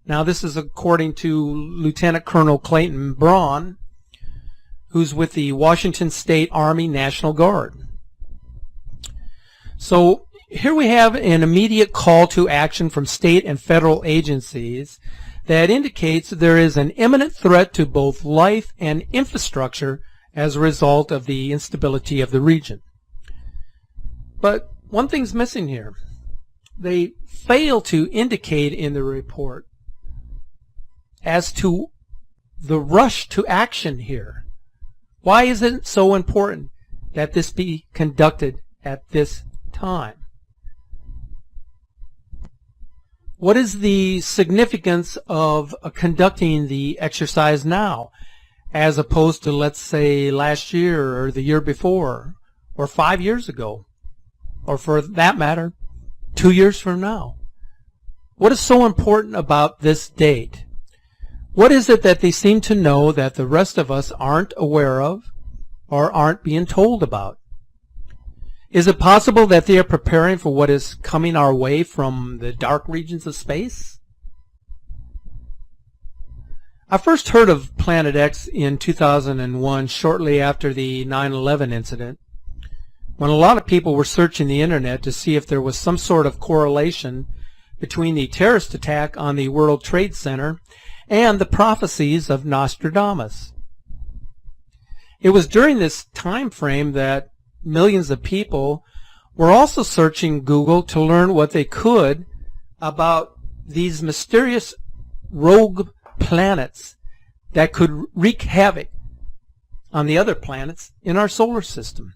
Speaker 3: Now, this is according to Lieutenant Colonel Clayton Braun, who's with the Washington State Army National Guard. So here we have an immediate call to action from state and federal agencies that indicates there is an imminent threat to both life and infrastructure as a result of the instability of the region. But one thing's missing here. They fail to indicate in the report as to the rush to action here. Why is it so important that this be conducted at this time? What is the significance of conducting the exercise now, as opposed to, let's say, last year or the year before, or 5 years ago, or for that matter, 2 years from now? What is so important about this date? What is it that they seem to know that the rest of us aren't aware of or aren't being told about? Is it possible that they are preparing for what is coming our way from the dark regions of space? I first heard of Planet X in 2001, shortly after the 9/11 incident, when a lot of people were searching the internet to see if there was some sort of correlation between the terrorist attack on the World Trade Center and the prophecies of Nostradamus. It was during this time frame that millions of people were also searching Google to learn what they could about these mysterious rogue planets that could wreak havoc on the other planets in our solar system.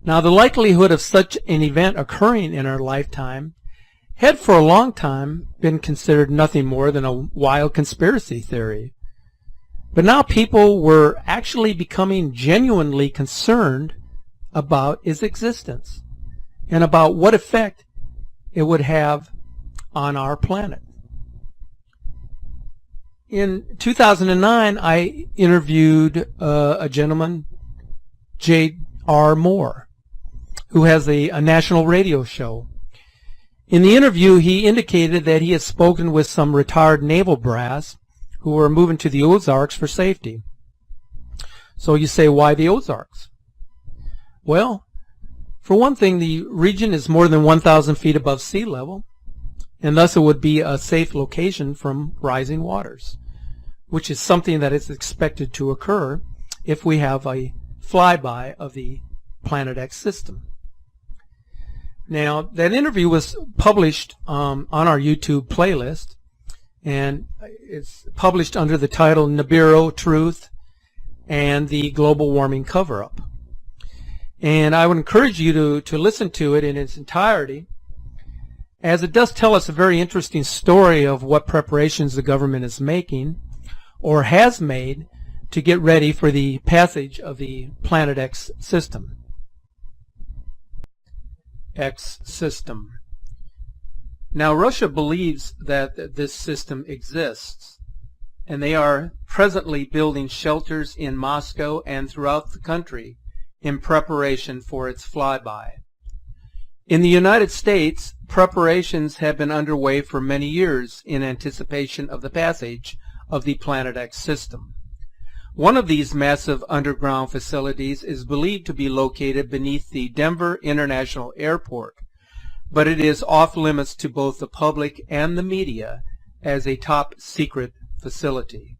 Speaker 3: Now, the likelihood of such an event occurring in our lifetime had for a long time been considered nothing more than a wild conspiracy theory. But now people were actually becoming genuinely concerned about its existence and about what effect it would have on our planet. In 2009, I interviewed a gentleman, J.R. Moore, who has a national radio show. In the interview, he indicated that he had spoken with some retired naval brass who were moving to the Ozarks for safety. So you say, why the Ozarks? Well, for one thing, the region is more than 1,000 feet above sea level, and thus it would be a safe location from rising waters, which is something that is expected to occur if we have a flyby of the Planet X system. Now, that interview was published on our YouTube playlist, and it's published under the title Nibiru, Truth, and the Global Warming Cover-Up. And I would encourage you to listen to it in its entirety, as it does tell us a very interesting story of what preparations the government is making, or has made, to get ready for the passage of the Planet X system. Now, Russia believes that this system exists, and they are presently building shelters in Moscow and throughout the country in preparation for its flyby. In the United States, preparations have been underway for many years in anticipation of the passage of the Planet X system. One of these massive underground facilities is believed to be located beneath the Denver International Airport, but it is off limits to both the public and the media as a top secret facility.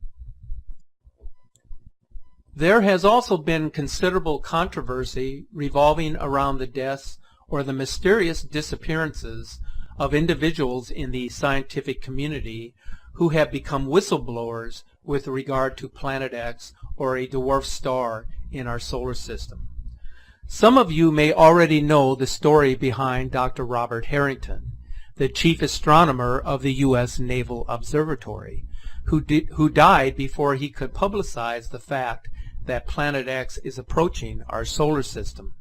Speaker 3: There has also been considerable controversy revolving around the deaths or the mysterious disappearances of individuals in the scientific community who have become whistleblowers with regard to Planet X or a dwarf star in our solar system. Some of you may already know the story behind Dr. Robert Harrington, the chief astronomer of the U.S. Naval Observatory, who died before he could publicize the fact that Planet X is approaching our solar system.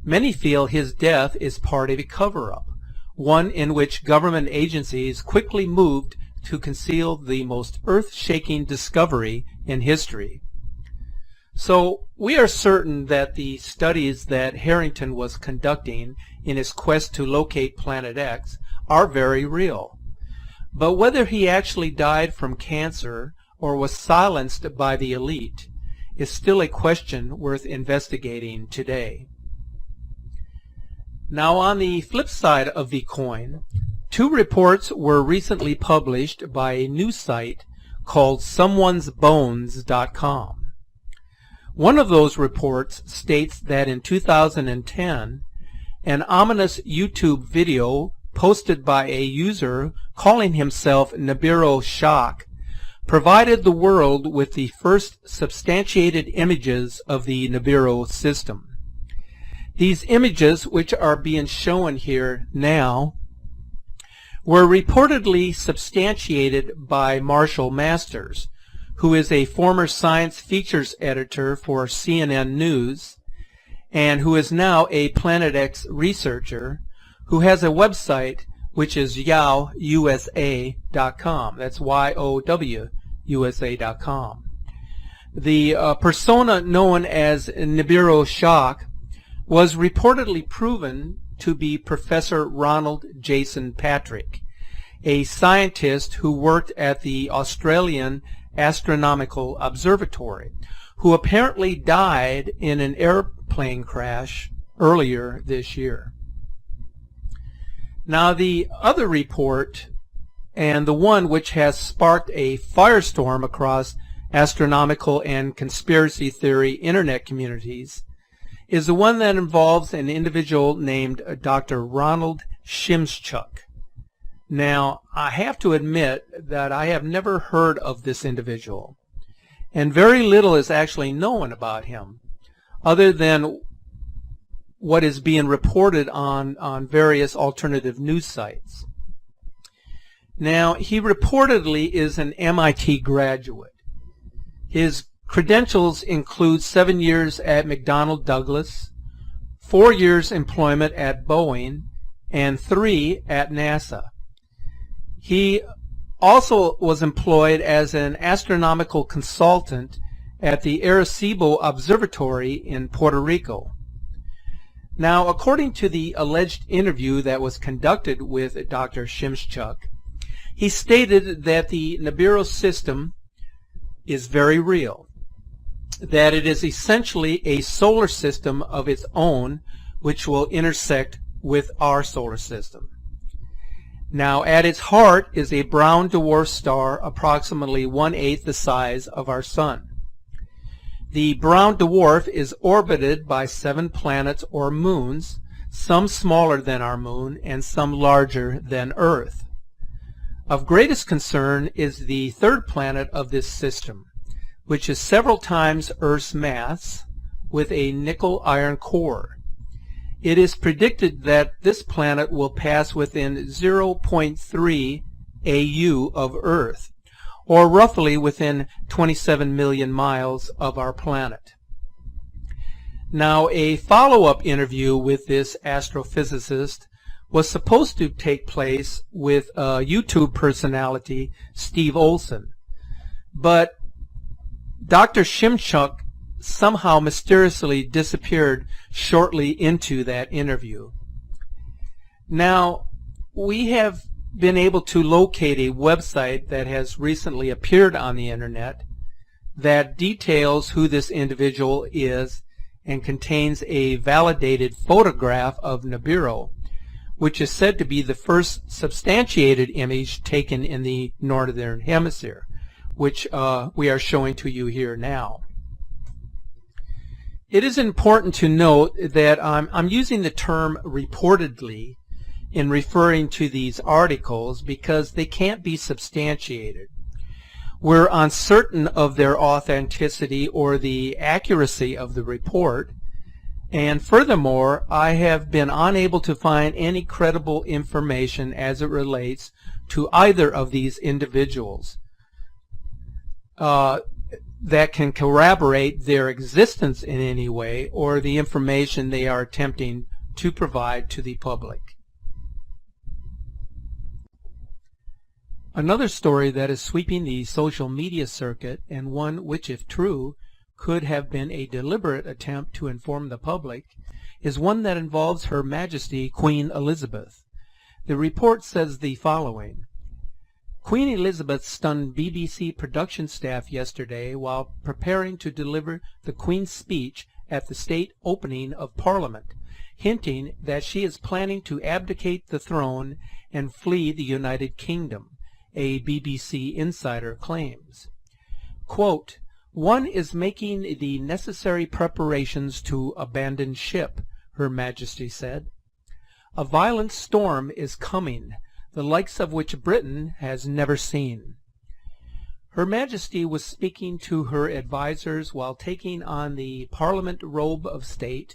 Speaker 3: Many feel his death is part of a cover-up, one in which government agencies quickly moved to conceal the most earth-shaking discovery in history. So we are certain that the studies that Harrington was conducting in his quest to locate Planet X are very real. But whether he actually died from cancer or was silenced by the elite is still a question worth investigating today. Now, on the flip side of the coin, two reports were recently published by a news site called someonesbones.com. One of those reports states that in 2010, an ominous YouTube video posted by a user calling himself Nibiru Shock provided the world with the first substantiated images of the Nibiru system. These images, which are being shown here now, were reportedly substantiated by Marshall Masters, who is a former science features editor for CNN News and who is now a Planet X researcher who has a website which is yowusa.com. That's YOWUSA.com. The persona known as Nibiru Shock was reportedly proven to be Professor Ronald Jason Patrick, a scientist who worked at the Australian Astronomical Observatory, who apparently died in an airplane crash earlier this year. Now, the other report, and the one which has sparked a firestorm across astronomical and conspiracy theory internet communities, is the one that involves an individual named Dr. Ronald Shimschuk. Now, I have to admit that I have never heard of this individual, and very little is actually known about him, other than what is being reported on various alternative news sites. Now, he reportedly is an MIT graduate. His credentials include 7 years at McDonnell Douglas, 4 years employment at Boeing, and 3 at NASA. He also was employed as an astronomical consultant at the Arecibo Observatory in Puerto Rico. Now, according to the alleged interview that was conducted with Dr. Shimshuk, he stated that the NIBIRU system is very real, that it is essentially a solar system of its own which will intersect with our solar system. Now, at its heart is a brown dwarf star approximately 1/8 the size of our Sun. The brown dwarf is orbited by 7 planets or moons, some smaller than our moon and some larger than Earth. Of greatest concern is the 3rd planet of this system, which is several times Earth's mass with a nickel-iron core. It is predicted that this planet will pass within 0.3 AU of Earth, or roughly within 27 million miles of our planet. Now, a follow-up interview with this astrophysicist was supposed to take place with YouTube personality Steve Olson, but Dr. Shimshuk somehow mysteriously disappeared shortly into that interview. Now, we have been able to locate a website that has recently appeared on the internet that details who this individual is and contains a validated photograph of NIBIRU, which is said to be the first substantiated image taken in the northern hemisphere, which we are showing to you here now. It is important to note that I'm using the term reportedly in referring to these articles because they can't be substantiated. We're uncertain of their authenticity or the accuracy of the report, and furthermore, I have been unable to find any credible information as it relates to either of these individuals that can corroborate their existence in any way or the information they are attempting to provide to the public. Another story that is sweeping the social media circuit, and one which, if true, could have been a deliberate attempt to inform the public, is one that involves Her Majesty Queen Elizabeth. The report says the following. Queen Elizabeth stunned BBC production staff yesterday while preparing to deliver the Queen's speech at the state opening of Parliament, hinting that she is planning to abdicate the throne and flee the United Kingdom, a BBC insider claims. Quote, "One is making the necessary preparations to abandon ship," Her Majesty said. "A violent storm is coming, the likes of which Britain has never seen." Her Majesty was speaking to her advisors while taking on the Parliament robe of state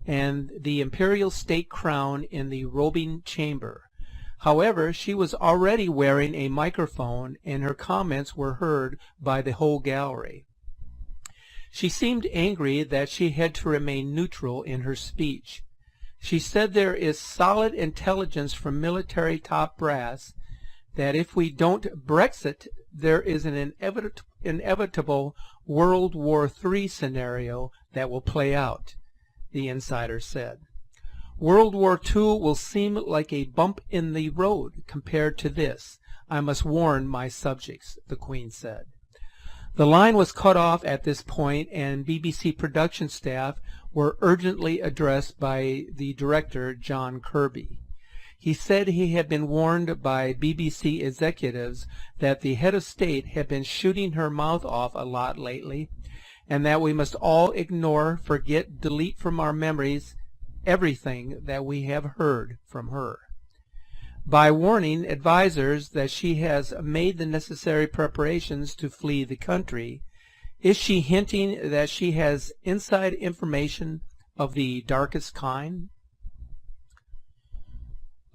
Speaker 3: and the imperial state crown in the robing chamber. However, she was already wearing a microphone and her comments were heard by the whole gallery. She seemed angry that she had to remain neutral in her speech. She said there is solid intelligence from military top brass that if we don't Brexit, there is an inevitable World War III scenario that will play out, the insider said. World War II will seem like a bump in the road compared to this. I must warn my subjects, the Queen said. The line was cut off at this point, and BBC production staff were urgently addressed by the director, John Kirby. He said he had been warned by BBC executives that the head of state had been shooting her mouth off a lot lately, and that we must all ignore, forget, delete from our memories everything that we have heard from her. By warning advisers that she has made the necessary preparations to flee the country, is she hinting that she has inside information of the darkest kind?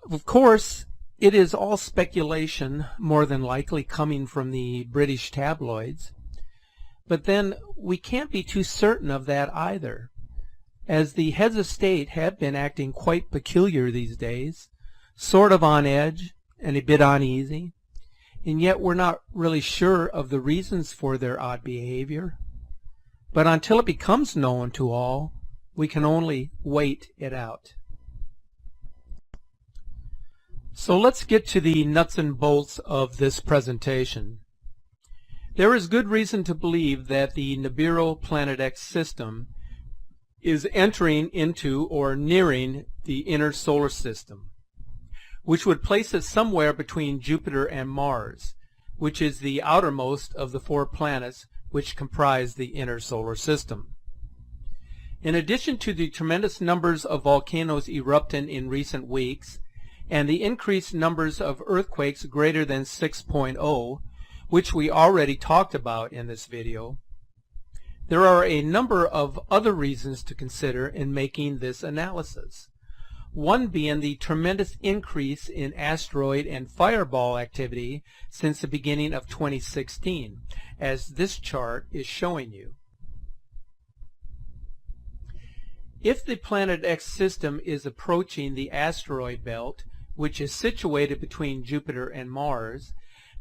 Speaker 3: Of course, it is all speculation, more than likely coming from the British tabloids. But then we can't be too certain of that either, as the heads of state have been acting quite peculiar these days, sort of on edge and a bit uneasy, and yet we're not really sure of the reasons for their odd behavior. But until it becomes known to all, we can only wait it out. So let's get to the nuts and bolts of this presentation. There is good reason to believe that the NIBIRU Planet X system is entering into or nearing the inner solar system, which would place it somewhere between Jupiter and Mars, which is the outermost of the 4 planets which comprise the inner solar system. In addition to the tremendous numbers of volcanoes erupting in recent weeks, and the increased numbers of earthquakes greater than 6.0, which we already talked about in this video, there are a number of other reasons to consider in making this analysis. One being the tremendous increase in asteroid and fireball activity since the beginning of 2016, as this chart is showing you. If the Planet X system is approaching the asteroid belt, which is situated between Jupiter and Mars,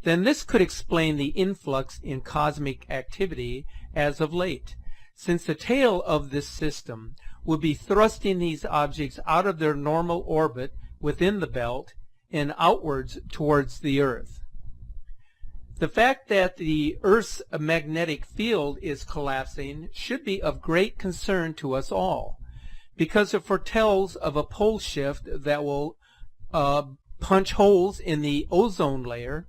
Speaker 3: then this could explain the influx in cosmic activity as of late, since the tail of this system would be thrusting these objects out of their normal orbit within the belt and outwards towards the Earth. The fact that the Earth's magnetic field is collapsing should be of great concern to us all, because it foretells of a pole shift that will punch holes in the ozone layer,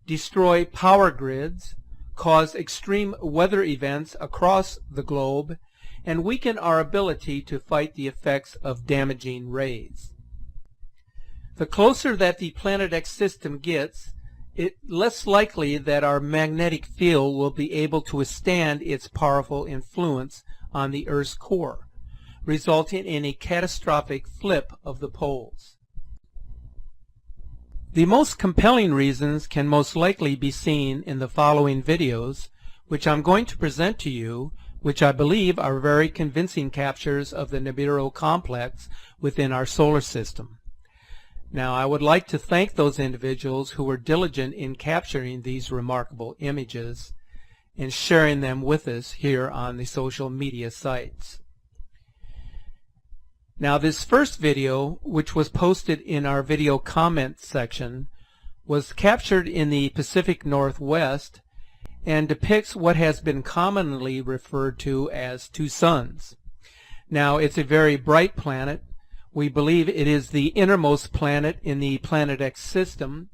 Speaker 3: destroy power grids, cause extreme weather events across the globe, and weaken our ability to fight the effects of damaging rays. The closer that the Planet X system gets, it's less likely that our magnetic field will be able to withstand its powerful influence on the Earth's core, resulting in a catastrophic flip of the poles. The most compelling reasons can most likely be seen in the following videos, which I'm going to present to you, which I believe are very convincing captures of the NIBIRU complex within our solar system. Now, I would like to thank those individuals who were diligent in capturing these remarkable images and sharing them with us here on the social media sites. Now, this first video, which was posted in our video comment section, was captured in the Pacific Northwest and depicts what has been commonly referred to as 2 suns. Now, it's a very bright planet. We believe it is the innermost planet in the Planet X system,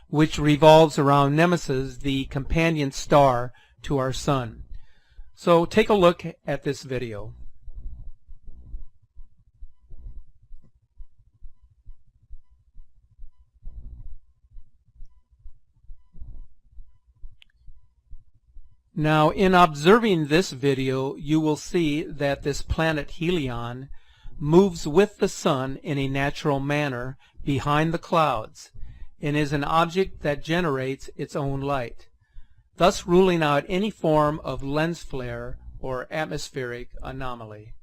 Speaker 3: which revolves around Nemesis, the companion star to our sun. So take a look at this video. Now, in observing this video, you will see that this planet Helion moves with the sun in a natural manner behind the clouds and is an object that generates its own light, thus ruling out any form of lens flare or atmospheric anomaly.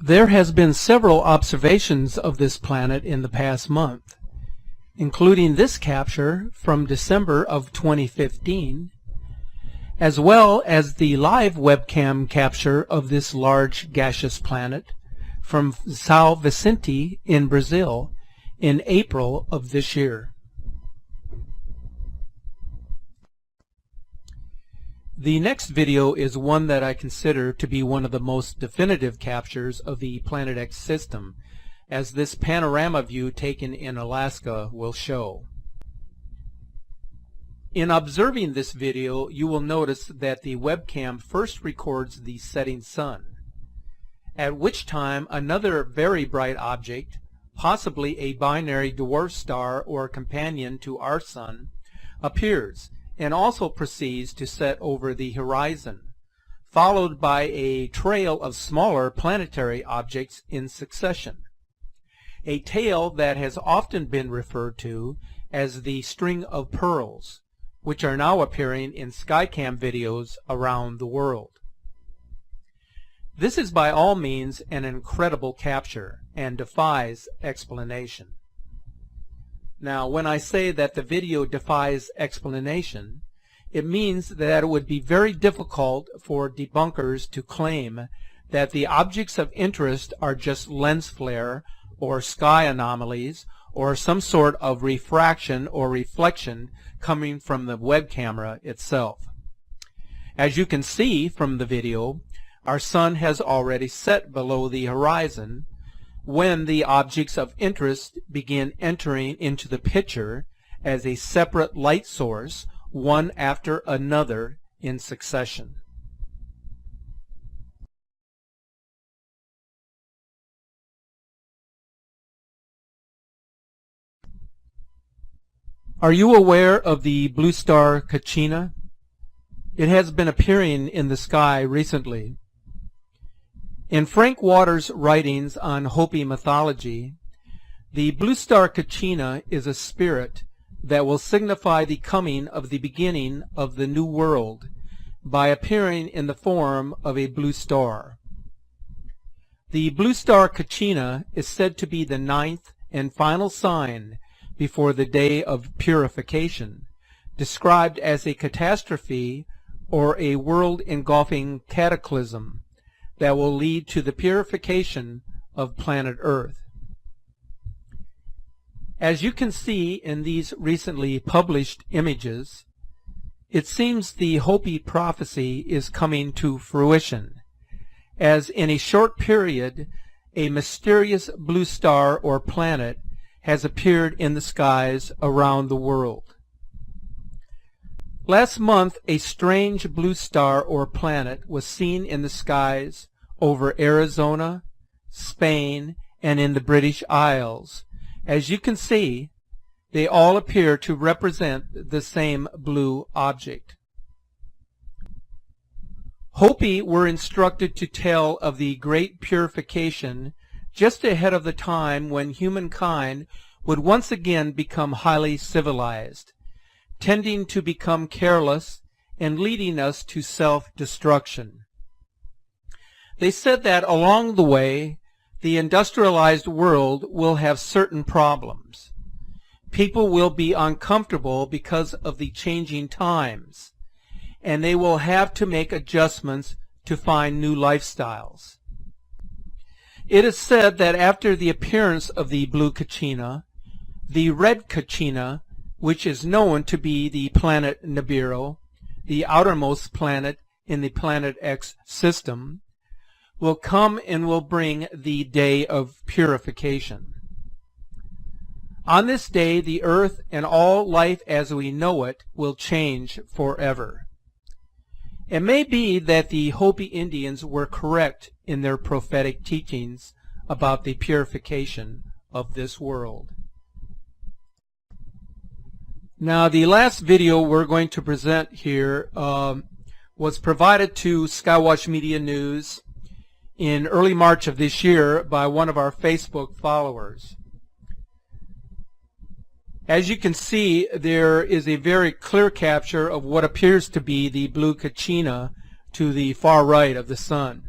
Speaker 3: There has been several observations of this planet in the past month, including this capture from December of 2015, as well as the live webcam capture of this large gaseous planet from São Vicente in Brazil in April of this year. The next video is one that I consider to be one of the most definitive captures of the Planet X system, as this panorama view taken in Alaska will show. In observing this video, you will notice that the webcam first records the setting sun. at which time another very bright object, possibly a binary dwarf star or companion to our Sun, appears and also proceeds to set over the horizon, followed by a trail of smaller planetary objects in succession. A tail that has often been referred to as the string of pearls, which are now appearing in Skycam videos around the world. This is by all means an incredible capture and defies explanation. Now, when I say that the video defies explanation, it means that it would be very difficult for debunkers to claim that the objects of interest are just lens flare or sky anomalies or some sort of refraction or reflection coming from the web camera itself. As you can see from the video, our Sun has already set below the horizon when the objects of interest begin entering into the picture as a separate light source, one after another in succession. Are you aware of the blue star Caecina? It has been appearing in the sky recently. In Frank Waters' writings on Hopi mythology, the blue star Caecina is a spirit that will signify the coming of the beginning of the new world by appearing in the form of a blue star. The blue star Caecina is said to be the 9th and final sign before the day of purification, described as a catastrophe or a world-engulfing cataclysm that will lead to the purification of planet Earth. As you can see in these recently published images, it seems the Hopi prophecy is coming to fruition, as in a short period a mysterious blue star or planet has appeared in the skies around the world. Last month, a strange blue star or planet was seen in the skies over Arizona, Spain, and in the British Isles. As you can see, they all appear to represent the same blue object. Hopi were instructed to tell of the great purification just ahead of the time when humankind would once again become highly civilized, tending to become careless and leading us to self-destruction. They said that along the way, the industrialized world will have certain problems. People will be uncomfortable because of the changing times, and they will have to make adjustments to find new lifestyles. It is said that after the appearance of the blue Caecina, the red Caecina, which is known to be the planet Nibiru, the outermost planet in the Planet X system, will come and will bring the day of purification. On this day, the earth and all life as we know it will change forever. It may be that the Hopi Indians were correct in their prophetic teachings about the purification of this world. Now, the last video we're going to present here was provided to Skywatch Media News in early March of this year by one of our Facebook followers. As you can see, there is a very clear capture of what appears to be the blue Caecina to the far right of the Sun.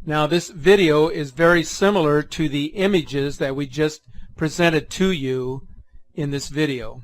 Speaker 3: Now, this video is very similar to the images that we just presented to you in this video.